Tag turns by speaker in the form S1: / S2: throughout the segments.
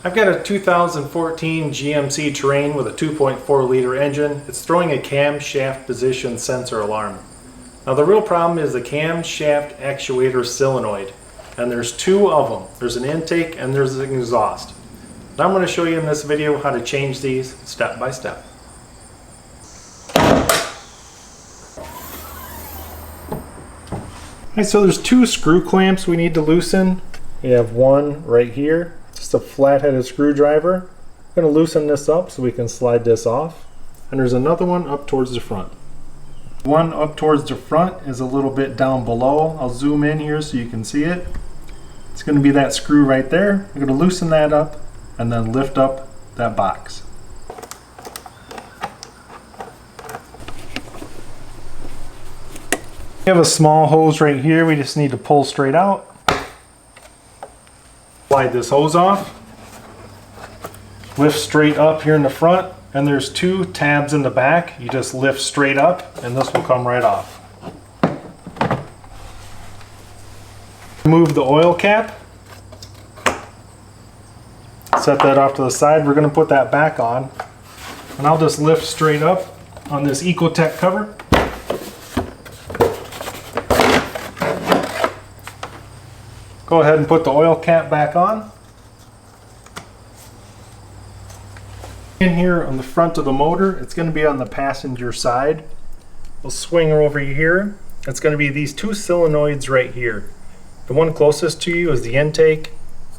S1: I've got a 2014 GMC Terrain with a 2.4 liter engine. It's throwing a camshaft position sensor alarm. Now the real problem is the camshaft actuator solenoid, and there's two of them. There's an intake and there's an exhaust. Now I'm going to show you in this video how to change these step by step. Alright, so there's two screw clamps we need to loosen. We have one right here, just a flat-headed screwdriver. I'm going to loosen this up so we can slide this off. And there's another one up towards the front. One up towards the front is a little bit down below. I'll zoom in here so you can see it. It's going to be that screw right there. I'm going to loosen that up and then lift up that box. We have a small hose right here. We just need to pull straight out. Slide this hose off. Lift straight up here in the front, and there's two tabs in the back. You just lift straight up and this will come right off. Remove the oil cap. Set that off to the side. We're going to put that back on, and I'll just lift straight up on this Ecotech cover. Go ahead and put the oil cap back on. In here on the front of the motor, it's going to be on the passenger side. We'll swing over here. It's going to be these two solenoids right here. The one closest to you is the intake.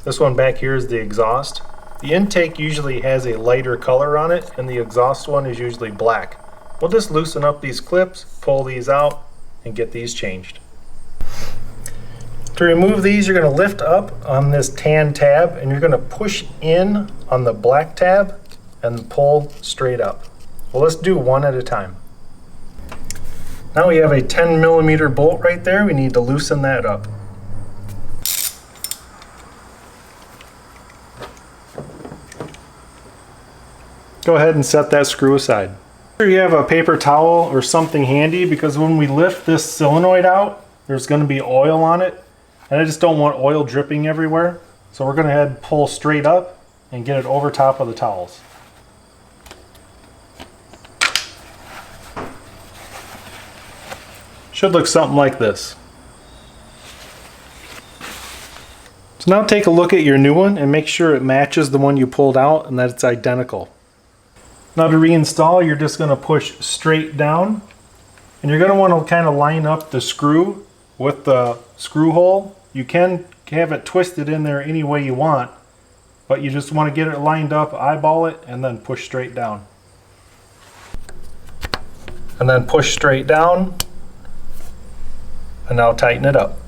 S1: This one back here is the exhaust. The intake usually has a lighter color on it, and the exhaust one is usually black. We'll just loosen up these clips, pull these out, and get these changed. To remove these, you're going to lift up on this tan tab and you're going to push in on the black tab and pull straight up. Well, let's do one at a time. Now we have a 10mm bolt right there. We need to loosen that up. Go ahead and set that screw aside. Here you have a paper towel or something handy, because when we lift this solenoid out, there's going to be oil on it. And I just don't want oil dripping everywhere. So we're going to head pull straight up and get it over top of the towels. Should look something like this. So now take a look at your new one and make sure it matches the one you pulled out and that it's identical. Now to reinstall, you're just going to push straight down, and you're going to want to kind of line up the screw with the screw hole. You can have it twisted in there any way you want, but you just want to get it lined up, eyeball it, and then push straight down. And then push straight down, and now tighten it up.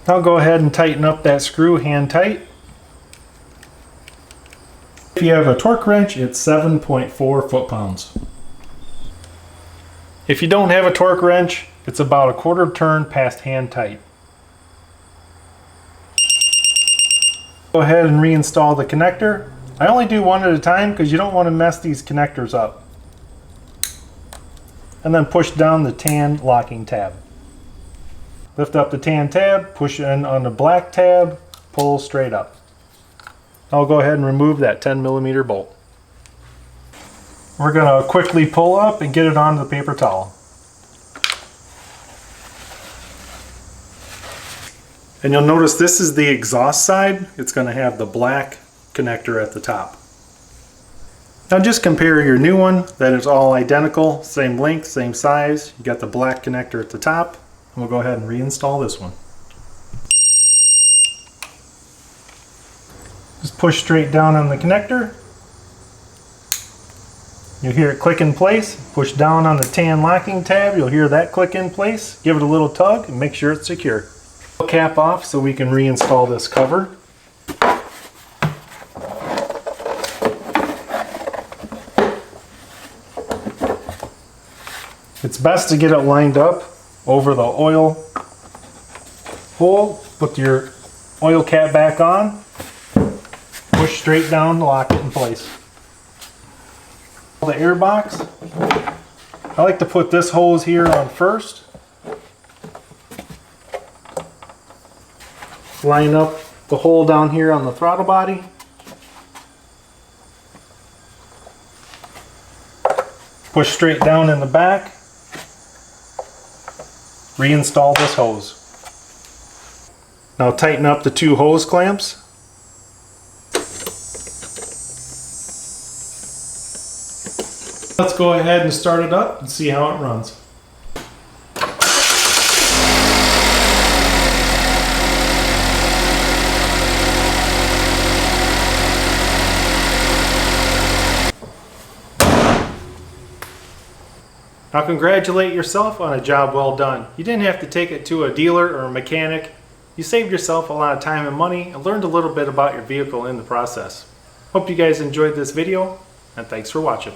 S1: Now go ahead and tighten up that screw hand tight. If you have a torque wrench, it's 7.4 foot-pounds. If you don't have a torque wrench, it's about a quarter turn past hand tight. Go ahead and reinstall the connector. I only do one at a time because you don't want to mess these connectors up. And then push down the tan locking tab. Lift up the tan tab, push in on the black tab, pull straight up. I'll go ahead and remove that 10mm bolt. We're going to quickly pull up and get it onto the paper towel. And you'll notice this is the exhaust side. It's going to have the black connector at the top. Now just compare your new one, that is all identical, same length, same size. You got the black connector at the top. And we'll go ahead and reinstall this one. Just push straight down on the connector. You'll hear it click in place. Push down on the tan locking tab. You'll hear that click in place. Give it a little tug and make sure it's secure. Cap off so we can reinstall this cover. It's best to get it lined up over the oil hole. Put your oil cap back on. Push straight down to lock it in place. The air box, I like to put this hose here on first. Line up the hole down here on the throttle body. Push straight down in the back. Reinstall this hose. Now tighten up the two hose clamps. Let's go ahead and start it up and see how it runs. Now congratulate yourself on a job well done. You didn't have to take it to a dealer or a mechanic. You saved yourself a lot of time and money and learned a little bit about your vehicle in the process. Hope you guys enjoyed this video, and thanks for watching.